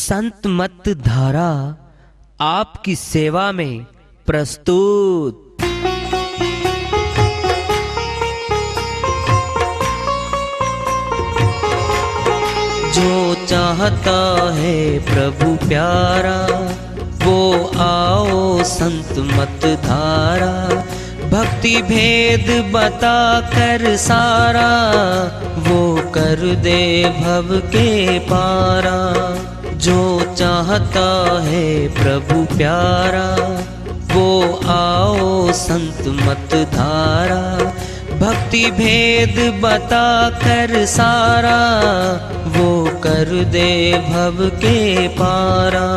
संत मत धारा आपकी सेवा में प्रस्तुत। जो चाहता है प्रभु प्यारा वो आओ संत मत धारा। भक्ति भेद बता कर सारा वो कर दे भव के पारा। जो चाहता है प्रभु प्यारा वो आओ संत मत धारा। भक्ति भेद बता कर सारा वो कर दे भव के पारा।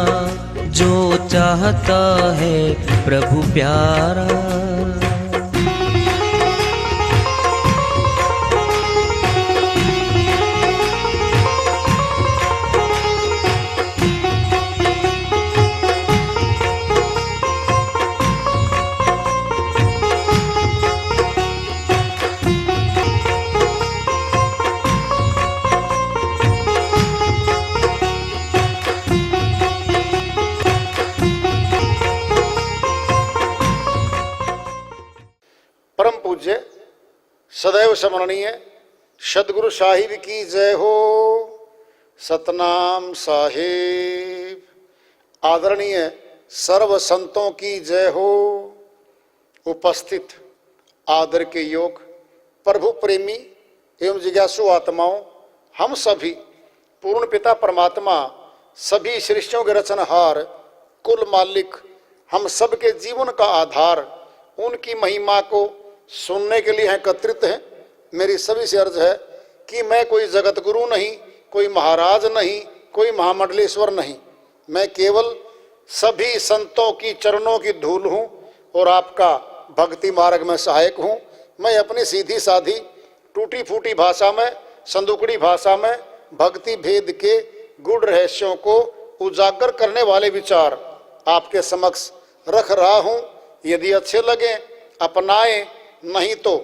जो चाहता है प्रभु प्यारा। परम पूज्य सदैव स्मरणीय सदगुरु साहिब की जय हो। सतनाम साहिब। आदरणीय सर्व संतों की जय हो। उपस्थित आदर के योग प्रभु प्रेमी एवं जिज्ञासु आत्माओं, हम सभी पूर्ण पिता परमात्मा सभी सृष्टियों के रचनहार कुल मालिक हम सबके जीवन का आधार उनकी महिमा को सुनने के लिए एकत्रित हैं। मेरी सभी से अर्ज है कि मैं कोई जगत गुरु नहीं, कोई महाराज नहीं, कोई महामंडलेश्वर नहीं। मैं केवल सभी संतों की चरणों की धूल हूँ और आपका भक्ति मार्ग में सहायक हूँ। मैं अपनी सीधी साधी टूटी फूटी भाषा में, संदुकड़ी भाषा में भक्ति भेद के गूढ़ रहस्यों को उजागर करने वाले विचार आपके समक्ष रख रहा हूँ। यदि अच्छे लगे अपनाएं, नहीं तो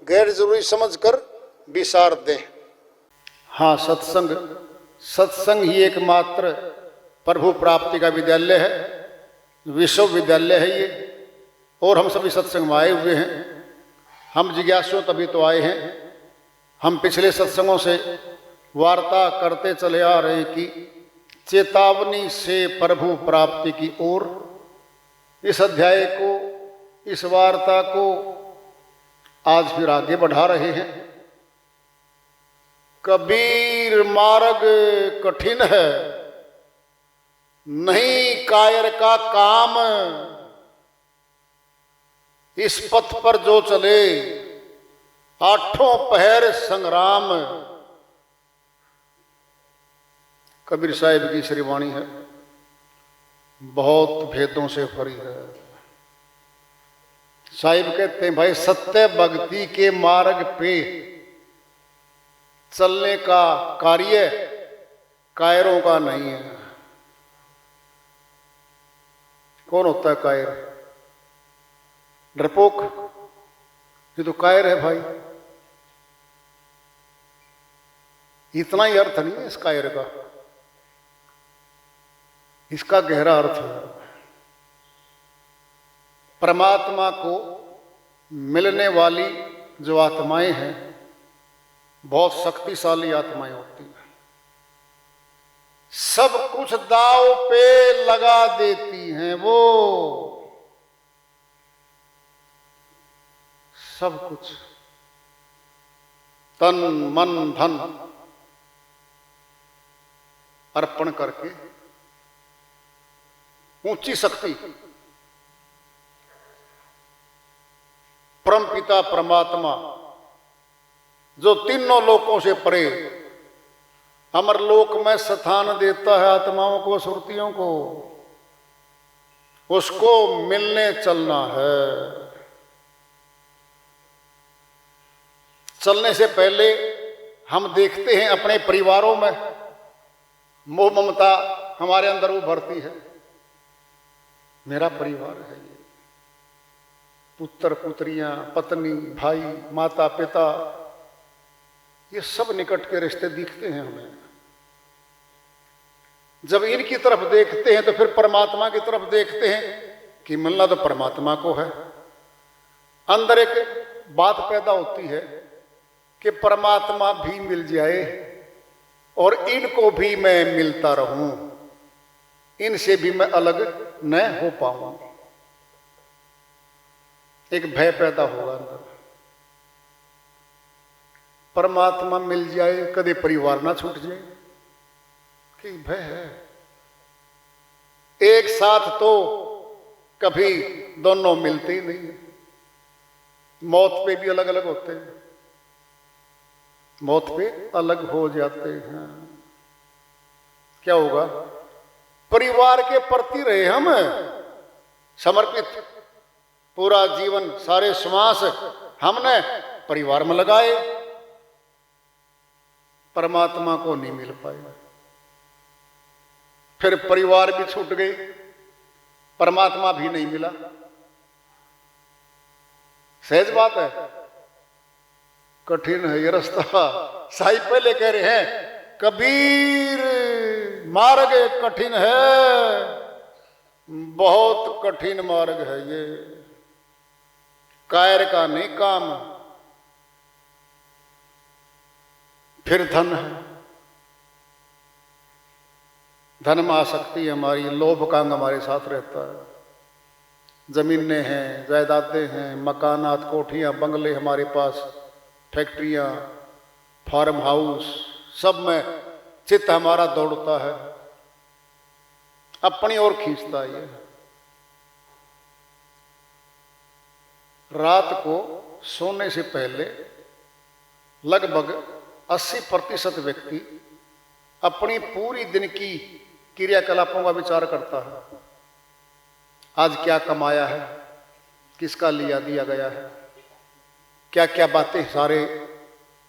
गैर जरूरी समझकर विसार दें। हाँ, सत्संग ही एकमात्र प्रभु प्राप्ति का विद्यालय है, विश्वविद्यालय है ये। और हम सभी सत्संग में आए हुए हैं। हम जिज्ञासु तभी तो आए हैं। हम पिछले सत्संगों से वार्ता करते चले आ रहे हैं कि चेतावनी से प्रभु प्राप्ति की ओर। इस अध्याय को, इस वार्ता को आज फिर आगे बढ़ा रहे हैं। कबीर मार्ग कठिन है, नहीं कायर का काम। इस पथ पर जो चले आठों पहर संग्राम। कबीर साहिब की श्री वाणी है, बहुत भेदों से भरी है। साहिब कहते हैं भाई सत्य भक्ति के मार्ग पे चलने का कार्य कायरों का नहीं है। कौन होता है कायर? डरपोक। ये तो कायर है भाई। इतना ही अर्थ नहीं है इस कायर का, इसका गहरा अर्थ है। परमात्मा को मिलने वाली जो आत्माएं हैं बहुत शक्तिशाली आत्माएं होती हैं। सब कुछ दांव पे लगा देती हैं वो, सब कुछ तन मन धन अर्पण करके ऊंची शक्ति परम पिता परमात्मा जो तीनों लोकों से परे अमर लोक में स्थान देता है आत्माओं को, सुरतियों को, उसको मिलने चलना है। चलने से पहले हम देखते हैं अपने परिवारों में मोह ममता हमारे अंदर उभरती है। मेरा परिवार है ये, पुत्र पुत्रियां, पत्नी, भाई, माता पिता, ये सब निकट के रिश्ते दिखते हैं हमें। जब इनकी तरफ देखते हैं तो फिर परमात्मा की तरफ देखते हैं कि मिलना तो परमात्मा को है। अंदर एक बात पैदा होती है कि परमात्मा भी मिल जाए और इनको भी मैं मिलता रहूं, इनसे भी मैं अलग न हो पाऊं। एक भय पैदा होगा अंदर, परमात्मा मिल जाए कभी परिवार ना छूट जाए, कि भय है। एक साथ तो कभी दोनों मिलते ही नहीं, मौत पे भी अलग अलग होते हैं, मौत पे अलग हो जाते हैं। क्या होगा? परिवार के प्रति रहे हम समर्पित, पूरा जीवन सारे श्वास हमने परिवार में लगाए, परमात्मा को नहीं मिल पाए, फिर परिवार भी छूट गए, परमात्मा भी नहीं मिला। सहज बात है, कठिन है ये रास्ता। साईं पहले कह रहे हैं, कबीर मार्ग कठिन है, बहुत कठिन मार्ग है ये, कायर का नहीं काम। फिर धन है, धन में आसक्ति हमारी, लोभ कांग हमारे साथ रहता है। जमीनें हैं, जायदादें हैं, मकानात, कोठियां, बंगले हमारे पास, फैक्ट्रियां, फार्म हाउस, सब में चित्त हमारा दौड़ता है, अपनी ओर खींचता है। ये रात को सोने से पहले लगभग 80% व्यक्ति अपनी पूरी दिन की क्रियाकलापों का विचार करता है। आज क्या कमाया है, किसका लिया दिया गया है, क्या क्या बातें सारे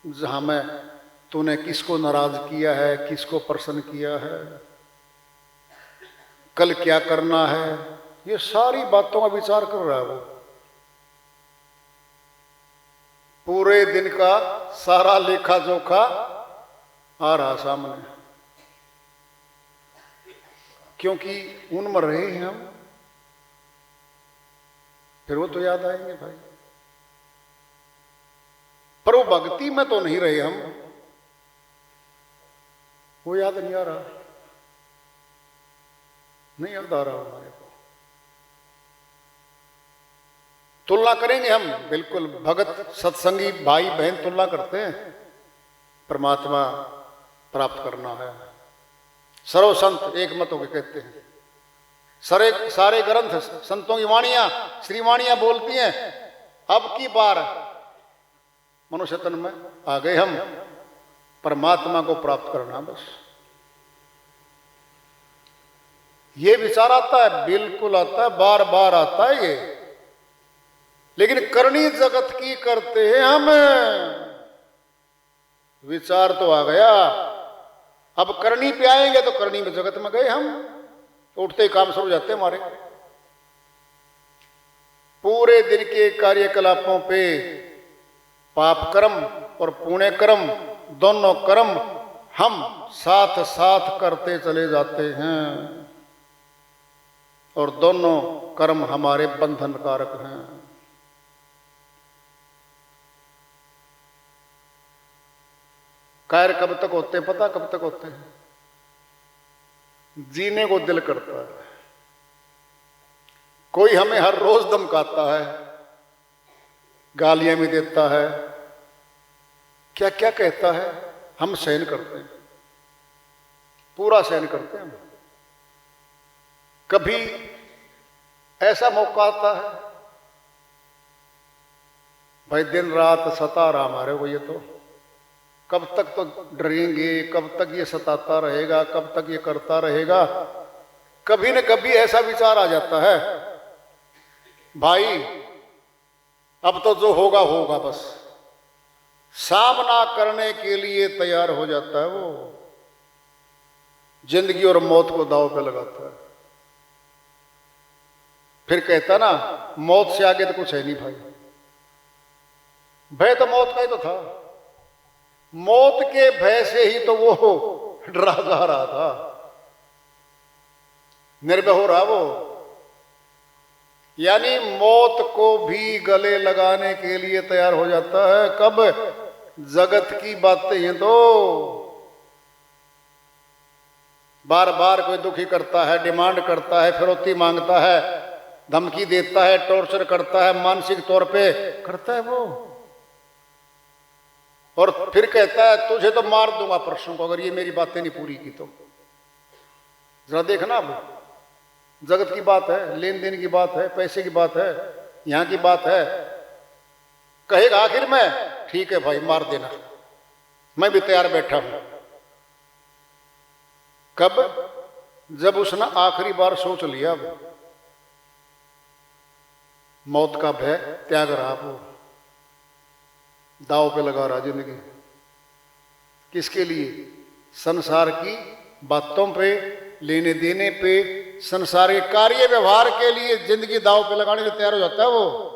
जहां में तूने किसको नाराज किया है, किसको प्रसन्न किया है, कल क्या करना है, ये सारी बातों का विचार कर रहा है वो। पूरे दिन का सारा लेखा जोखा आ रहा सामने, क्योंकि उनमें रहे हैं हम, फिर वो तो याद आएंगे भाई। पर वो भक्ति में तो नहीं रहे हम, वो याद नहीं आ रहा, नहीं याद आ रहा हमारे को। तुलना करेंगे हम, बिल्कुल भगत सत्संगी भाई बहन तुलना करते हैं, परमात्मा प्राप्त करना है। सर्व संत एक मत होकर कहते हैं, सारे ग्रंथ संतों की वाणियां श्रीवाणियां बोलती हैं, अब की बार मनुष्य तन में आ गए हम, परमात्मा को प्राप्त करना बस। ये विचार आता है, बिल्कुल आता है, बार बार आता है ये, लेकिन करनी जगत की करते हैं हम। विचार तो आ गया, अब करनी पे आएंगे तो करनी में जगत में गए हम, उठते ही काम शुरू हो जाते हमारे। पूरे दिन के कार्यकलापों पे पाप कर्म और पुण्य कर्म, दोनों कर्म हम साथ साथ करते चले जाते हैं, और दोनों कर्म हमारे बंधन कारक हैं। कायर कब तक होते हैं पता? कब तक होते हैं? जीने को दिल करता है। कोई हमें हर रोज धमकाता है, गालियां भी देता है, क्या क्या कहता है, हम सहन करते हैं, पूरा सहन करते हैं हम। कभी ऐसा मौका आता है भाई दिन रात सता रहा हमारे को, ये तो कब तक तो डरेंगे, कब तक ये सताता रहेगा, कब तक ये करता रहेगा। कभी न कभी ऐसा विचार आ जाता है, भाई अब तो जो होगा होगा, बस सामना करने के लिए तैयार हो जाता है वो, जिंदगी और मौत को दांव पे लगाता है। फिर कहता ना, मौत से आगे तो कुछ है नहीं भाई। भय तो मौत का ही तो था, मौत के भय से ही तो वो डरा जा रहा था। निर्भय हो रहा वो, यानी मौत को भी गले लगाने के लिए तैयार हो जाता है। कब? जगत की बातें हैं तो बार बार कोई दुखी करता है, डिमांड करता है, फिरौती मांगता है, धमकी देता है, टॉर्चर करता है, मानसिक तौर पे करता है वो, और फिर कहता है तुझे तो मार दूंगा परसों को अगर ये मेरी बातें नहीं पूरी की तो। जरा देखना, अब जगत की बात है, लेन देन की बात है, पैसे की बात है, यहां की बात है। कहेगा आखिर में ठीक है भाई मार देना, मैं भी तैयार बैठा हूं। कब? जब उसने आखिरी बार सोच लिया, मौत का भय त्याग रहा, वो दांव पे लगा रहा जिंदगी। किसके लिए? संसार की बातों पे, लेने देने पे, संसार के कार्य व्यवहार के लिए जिंदगी दांव पे लगाने के लिए तैयार हो जाता है वो।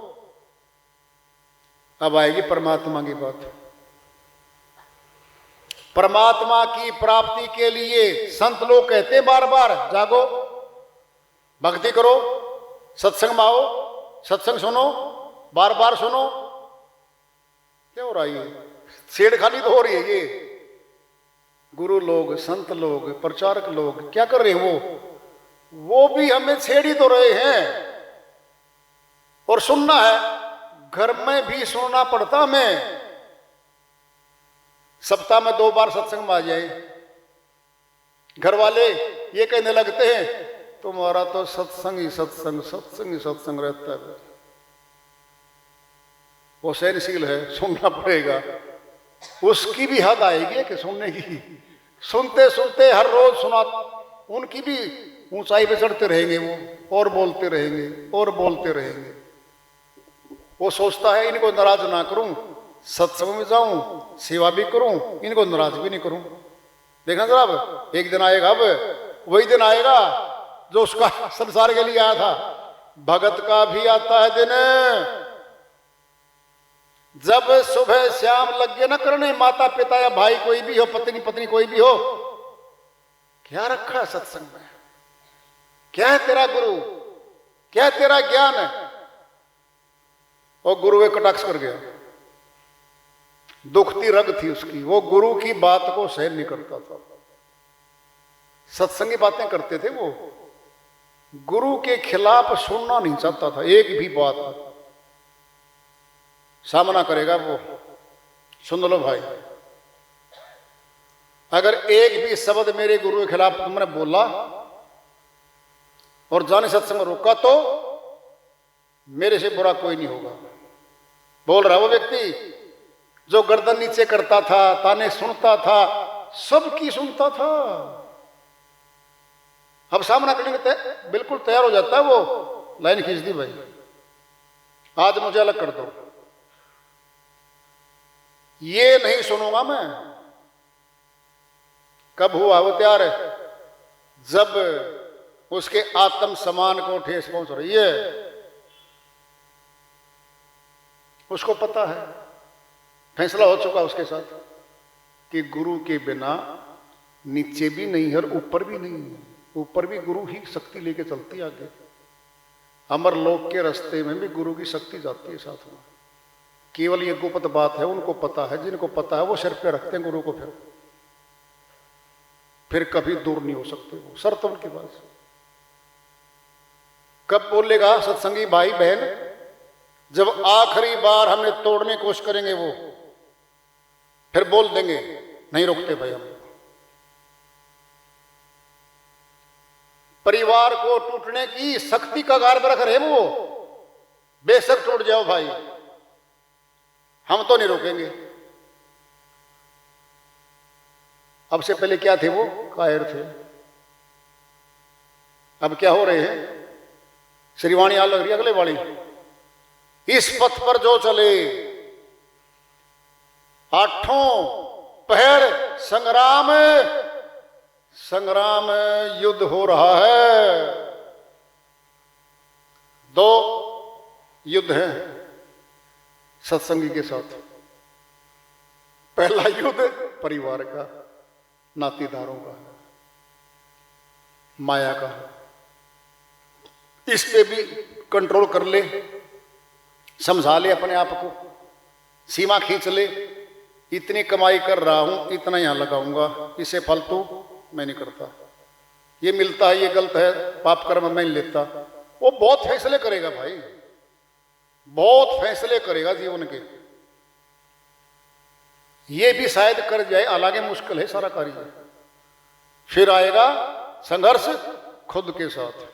अब आएगी परमात्मा की बात। परमात्मा की प्राप्ति के लिए संत लोग कहते हैं बार बार जागो, भक्ति करो, सत्संग में आओ, सत्संग सुनो, बार बार सुनो। क्या हो रहा है? ये छेड़खानी तो हो रही है। ये गुरु लोग, संत लोग, प्रचारक लोग क्या कर रहे हैं? वो भी हमें छेड़ ही तो रहे हैं। और सुनना है, घर में भी सुनना पड़ता हमें। सप्ताह में 2 बार सत्संग में आ जाए, घर वाले ये कहने लगते हैं तुम्हारा तो सत्संग ही सत्संग, सत्संग ही सत्संग रहता है। वो सहनशील है, सुनना पड़ेगा। उसकी भी हद आएगी कि सुनने की। सुनते सुनते हर रोज सुना, उनकी भी ऊंचाई पे चढ़ते रहेंगे वो, और बोलते रहेंगे और बोलते रहेंगे। वो सोचता है इनको नाराज ना करूं, सत्संग में जाऊं, सेवा भी करूं, इनको नाराज भी नहीं करूं। देखना जरा, एक दिन आएगा, अब वही दिन आएगा जो उसका संसार के लिए आया था। भगत का भी आता है दिन, जब सुबह शाम लगे न करने, माता पिता या भाई कोई भी हो, पत्नी पत्नी कोई भी हो, क्या रखा है सत्संग में? क्या है तेरा गुरु? क्या है तेरा ज्ञान है? और गुरु एक कटाक्ष कर गया। दुखती रग थी उसकी, वो गुरु की बात को सहन नहीं करता था। सत्संगी बातें करते थे वो, गुरु के खिलाफ सुनना नहीं चाहता था। एक भी बात सामना करेगा वो, सुन लो भाई, अगर एक भी शब्द मेरे गुरु के खिलाफ तुमने बोला और जाने सत्संग में रोका तो मेरे से बुरा कोई नहीं होगा। बोल रहा वो व्यक्ति जो गर्दन नीचे करता था, ताने सुनता था, सबकी सुनता था। अब सामना करने के बिल्कुल तैयार हो जाता है वो। लाइन खींच दी भाई, आज मुझे अलग कर दो, ये नहीं सुनूंगा मैं। कब हुआ वो तैयार है? जब उसके आत्म सम्मान को ठेस पहुंच रही है। उसको पता है, फैसला हो चुका उसके साथ कि गुरु के बिना नीचे भी नहीं है और ऊपर भी नहीं है। ऊपर भी गुरु ही शक्ति लेके चलती है आगे। अमर लोक के रास्ते में भी गुरु की शक्ति जाती है साथ में। केवल ये गुप्त बात है, उनको पता है। जिनको पता है वो सिर पे रखते हैं गुरु को, फिर कभी दूर नहीं हो सकते वो। शर्त उनके पास। कब बोलेगा सत्संगी भाई बहन? जब आखिरी बार हमें तोड़ने की कोशिश करेंगे वो, फिर बोल देंगे नहीं रोकते भाई हम। परिवार को टूटने की शक्ति का गार पर रख रहे वो, बेशक टूट जाओ भाई, हम तो नहीं रोकेंगे। अब से पहले क्या थे वो? कायर थे। अब क्या हो रहे हैं? श्रीवाणी आ लग रही है अगले वाली। इस पथ पर जो चले, आठों पहर संग्राम, संग्राम युद्ध हो रहा है। 2 युद्ध हैं सत्संगी के साथ। पहला युद्ध परिवार का, नातेदारों का, माया का। इस पे भी कंट्रोल कर ले, समझा ले अपने आप को, सीमा खींच ले, इतनी कमाई कर रहा हूं इतना यहां लगाऊंगा, इससे फालतू मैं नहीं करता, ये मिलता है ये गलत है, पाप कर्म मैं नहीं लेता। वो बहुत फैसले करेगा भाई, बहुत फैसले करेगा जीवन के। ये भी शायद कर जाए, हालांकि मुश्किल है सारा कार्य। फिर आएगा संघर्ष खुद के साथ,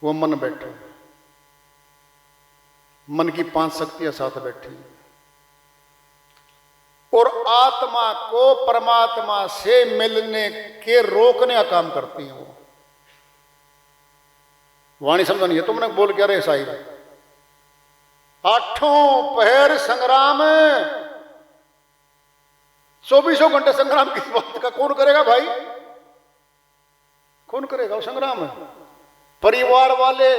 वो मन बैठे, मन की 5 शक्तियां साथ बैठी और आत्मा को परमात्मा से मिलने के रोकने का काम करती हैं। वो वाणी समझो नहीं है, तुमने बोल क्या रहे साहिब, 8 पहर संग्राम, 24 घंटे संग्राम किस बात का? कौन करेगा भाई, कौन करेगा वो संग्राम? परिवार वाले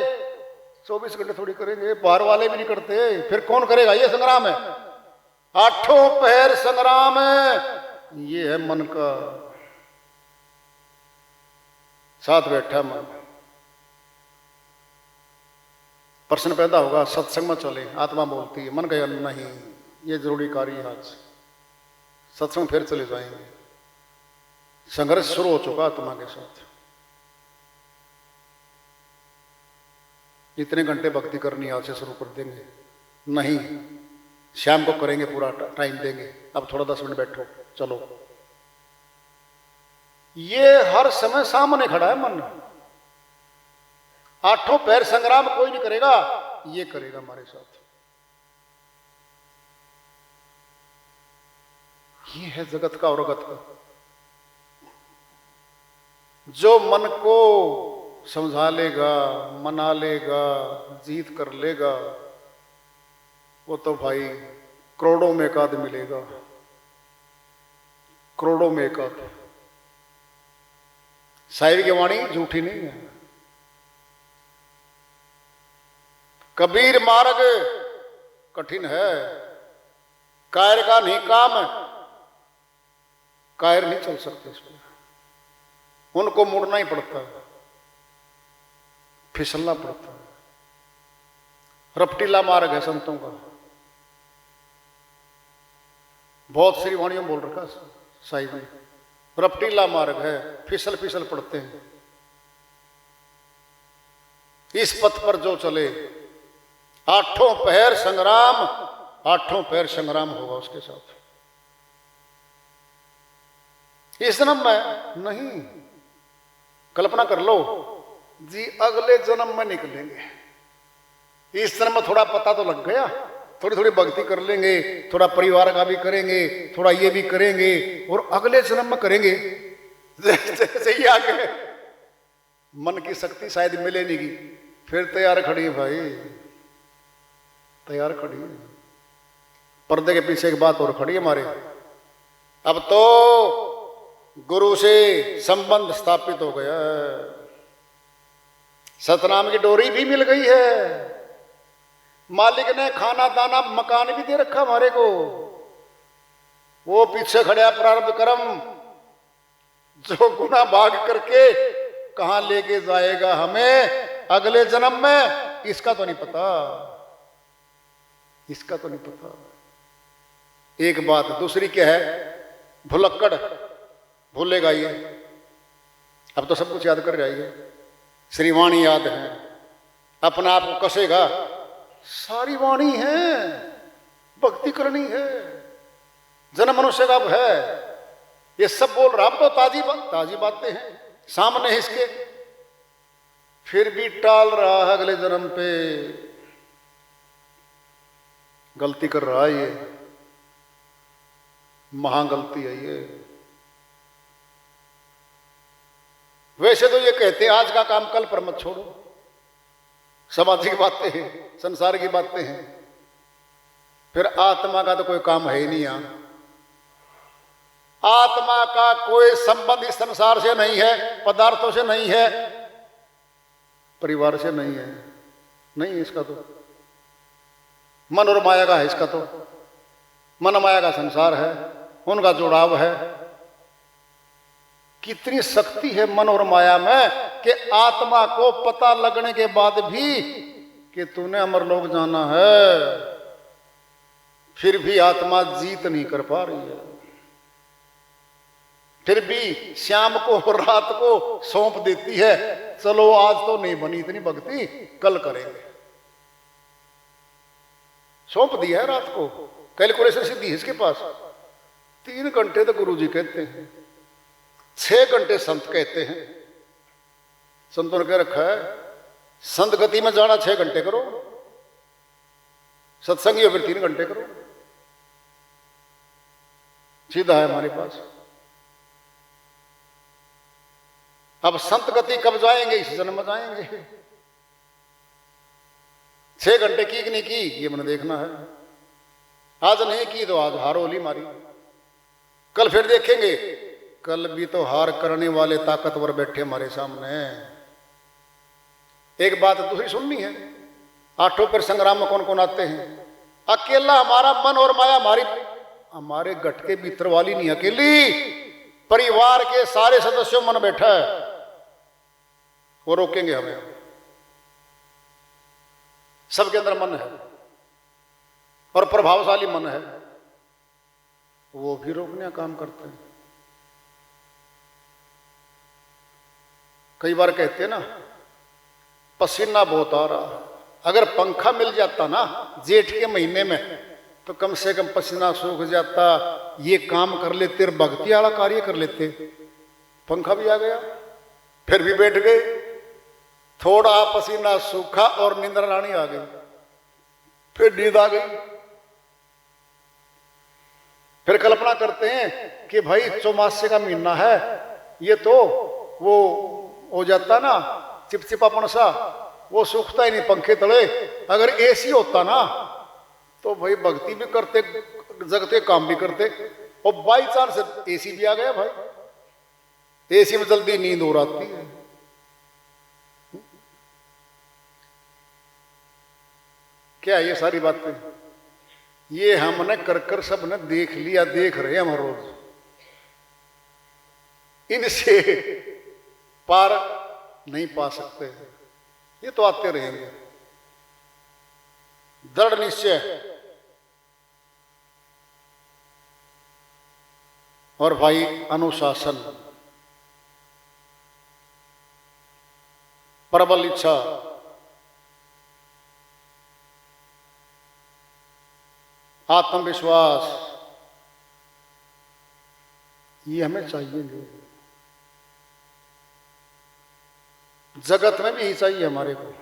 24 घंटे थोड़ी करेंगे, बाहर वाले भी नहीं करते, फिर कौन करेगा? ये संग्राम है, 8 पहर संग्राम है। ये है मन का, साथ बैठा मन। प्रश्न पैदा होगा, सत्संग में चले, आत्मा बोलती है, मन कहेगा नहीं ये जरूरी कार्य है, आज सत्संग फिर चले जाएंगे। संघर्ष शुरू हो चुका आत्मा के साथ, इतने घंटे भक्ति करनी आज से शुरू कर देंगे, नहीं शाम को करेंगे, पूरा टाइम देंगे, अब थोड़ा 10 मिनट बैठो चलो। ये हर समय सामने खड़ा है मन। 8 पैर संग्राम कोई नहीं करेगा, ये करेगा हमारे साथ। ये है जगत का और अगत का। जो मन को समझा लेगा, मना लेगा, जीत कर लेगा, वो तो भाई करोड़ों में एक आध मिलेगा, करोड़ों में एक आध। साहिब की वाणी झूठी नहीं है। कबीर मार्ग कठिन है, कायर का नहीं काम, कायर नहीं चल सकते इस पर, उनको मुड़ना ही पड़ता है, फिसलना पड़ता है। रपटीला मार्ग है संतों का, बहुत सी वाणियों बोल रखा साहिब ने, रपटीला मार्ग है, फिसल फिसल पड़ते हैं। इस पथ पर जो चले, 8 पहर संग्राम, 8 पहर संग्राम होगा उसके साथ। इस जन्म में नहीं, कल्पना कर लो जी अगले जन्म में निकलेंगे। इस जन्म में थोड़ा पता तो लग गया, थोड़ी थोड़ी भक्ति कर लेंगे, थोड़ा परिवार का भी करेंगे, थोड़ा ये भी करेंगे, और अगले जन्म में करेंगे। जैसे ही आगे मन की शक्ति शायद मिले नहीं, फिर तैयार खड़ी है भाई, तैयार खड़ी है। पर्दे के पीछे एक बात और खड़ी है हमारे, अब तो गुरु से संबंध स्थापित हो गया है, सतनाम की डोरी भी मिल गई है, मालिक ने खाना दाना मकान भी दे रखा हमारे को। वो पीछे खड़ा प्रारब्ध कर्म, जो गुना भाग करके कहां लेके जाएगा हमें अगले जन्म में, इसका तो नहीं पता, इसका तो नहीं पता। एक बात, दूसरी क्या है, भुलक्कड़ भूलेगा ये, अब तो सब कुछ याद कर जाएगा, श्रीवाणी याद है, अपना आप को कसेगा, सारी वाणी है, भक्ति करनी है, जन्म मनुष्य का अब है, ये सब बोल रहा, अब तो ताजी बातें हैं सामने इसके, फिर भी टाल रहा है अगले जन्म पे, गलती कर रहा है ये, महागलती है ये। वैसे तो ये कहते हैं आज का काम कल पर मत छोड़ो, सामाजिक बातें हैं, संसार की बातें हैं, फिर आत्मा का तो कोई काम है ही नहीं। यहां आत्मा का कोई संबंध इस संसार से नहीं है, पदार्थों से नहीं है, परिवार से नहीं है, नहीं है इसका तो, मन और माया का है इसका तो, मन माया का संसार है, उनका जुड़ाव है। कितनी शक्ति है मन और माया में, कि आत्मा को पता लगने के बाद भी कि तूने अमरलोक जाना है, फिर भी आत्मा जीत नहीं कर पा रही है। फिर भी शाम को रात को सौंप देती है, चलो आज तो नहीं बनी इतनी भक्ति, कल करेंगे। सौंप दिया है रात को, कैलकुलेशन सीधी है इसके पास। 3 घंटे तो गुरु जी कहते हैं, 6 घंटे संत कहते हैं। संतों ने कह रखा है संत गति में जाना 6 घंटे करो, सत्संगी हो फिर 3 घंटे करो, सीधा है हमारे पास। अब संत गति कब जाएंगे? इस जन्म में जाएंगे। 6 घंटे की कि नहीं की ये मैंने देखना है। आज नहीं की तो आज हार होली मारी, कल फिर देखेंगे। कल भी तो हार करने वाले ताकतवर बैठे हमारे सामने। एक बात दूसरी सुननी है, 8 पर संग्राम में कौन कौन आते हैं? अकेला हमारा मन और माया, हमारे गट के भीतर वाली नहीं अकेली, परिवार के सारे सदस्यों मन बैठा है, वो रोकेंगे हमें। सबके अंदर मन है और प्रभावशाली मन है, वो भी रोकने का काम करते हैं। कई बार कहते हैं ना पसीना बहुत आ रहा, अगर पंखा मिल जाता ना जेठ के महीने में तो कम से कम पसीना सूख जाता, ये काम कर लेते और भक्ति वाला कार्य कर लेते। पंखा भी आ गया, फिर भी बैठ गए, थोड़ा पसीना सूखा और नींदर रानी आ गई, फिर नींद आ गई। फिर कल्पना करते हैं कि भाई चौमासे का महीना है, ये तो वो हो जाता ना चिपचिपापन सा, वो सूखता ही नहीं पंखे तले। अगर एसी होता ना तो भाई भक्ति भी करते, जगते, काम भी करते। और बाई चांस एसी भी आ गया भाई, एसी में जल्दी नींद हो आती है। क्या ये सारी बातें ये हमने कर कर सबने देख लिया, देख रहे हैं हम रोज। इनसे पार नहीं पा सकते, ये तो आते रहेंगे। दृढ़ निश्चय और भाई अनुशासन, प्रबल इच्छा, आत्मविश्वास, ये हमें चाहिए। जगत में भी ही चाहिए हमारे को।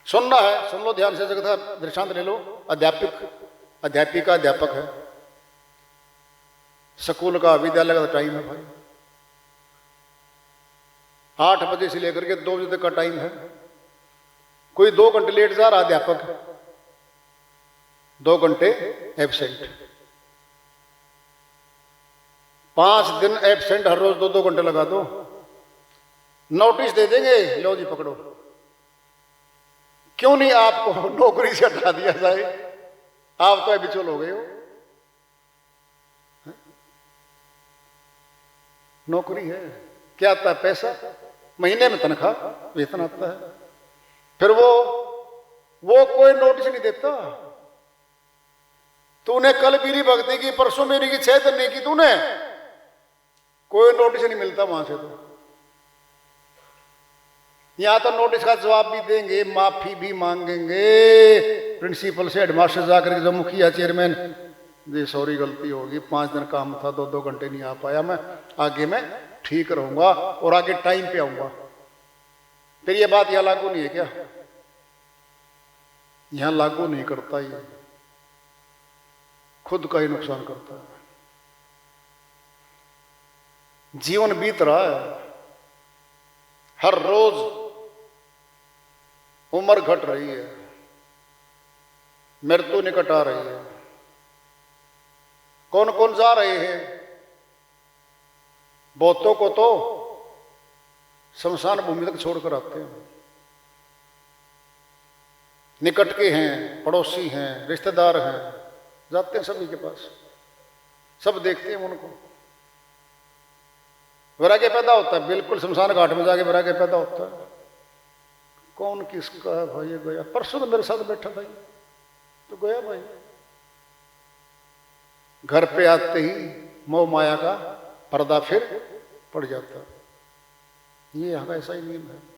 सुनना है, सुन लो ध्यान से, जगत का दृष्टांत ले लो। अध्यापिका अध्यापक है, स्कूल का विद्यालय का टाइम है भाई, 8 बजे से लेकर के 2 बजे तक का टाइम है। कोई 2 घंटे लेट जा रहा अध्यापक, 2 घंटे एब्सेंट, 5 दिन एब्सेंट, हर रोज 2-2 घंटे लगा दो, नोटिस दे देंगे, लो जी पकड़ो। क्यों नहीं आपको नौकरी से हटा दिया जाए? आप तो हैबिचुअल हो गए हो। नौकरी है, क्या आता है? पैसा, महीने में तनख्वाह, वेतन आता है। फिर वो कोई नोटिस नहीं देता। तूने कल मेरी भक्ति की, परसों मेरी की, 6 दिन नहीं की तूने, कोई नोटिस नहीं मिलता वहां से। तो यहां तो नोटिस का जवाब भी देंगे, माफी भी मांगेंगे प्रिंसिपल से, हेडमास्टर जाकर के, जो मुखिया चेयरमैन, जी सॉरी गलती होगी, 5 दिन काम था, 2-2 घंटे नहीं आ पाया, मैं आगे मैं ठीक रहूंगा और आगे टाइम पे आऊंगा। फिर ये बात यहां लागू नहीं है क्या? यहां लागू नहीं करता, ये खुद का ही नुकसान करता है। जीवन बीत रहा है, हर रोज उम्र घट रही है, मृत्यु निकट आ रही है। कौन कौन जा रहे हैं? बहुतों को तो शमशान भूमि तक छोड़कर आते हैं। निकट के हैं, पड़ोसी हैं, रिश्तेदार हैं, जाते हैं सभी के पास, सब देखते हैं उनको। वैराग्य पैदा होता है, बिल्कुल शमशान घाट में जाके वैराग्य पैदा होता है। कौन किसका है भाई? ये गया, परसों तो मेरे साथ बैठा था, तो गया भाई। घर पे आते ही मोह माया का पर्दा फिर पड़ जाता। ये यहाँ का ऐसा ही नियम है।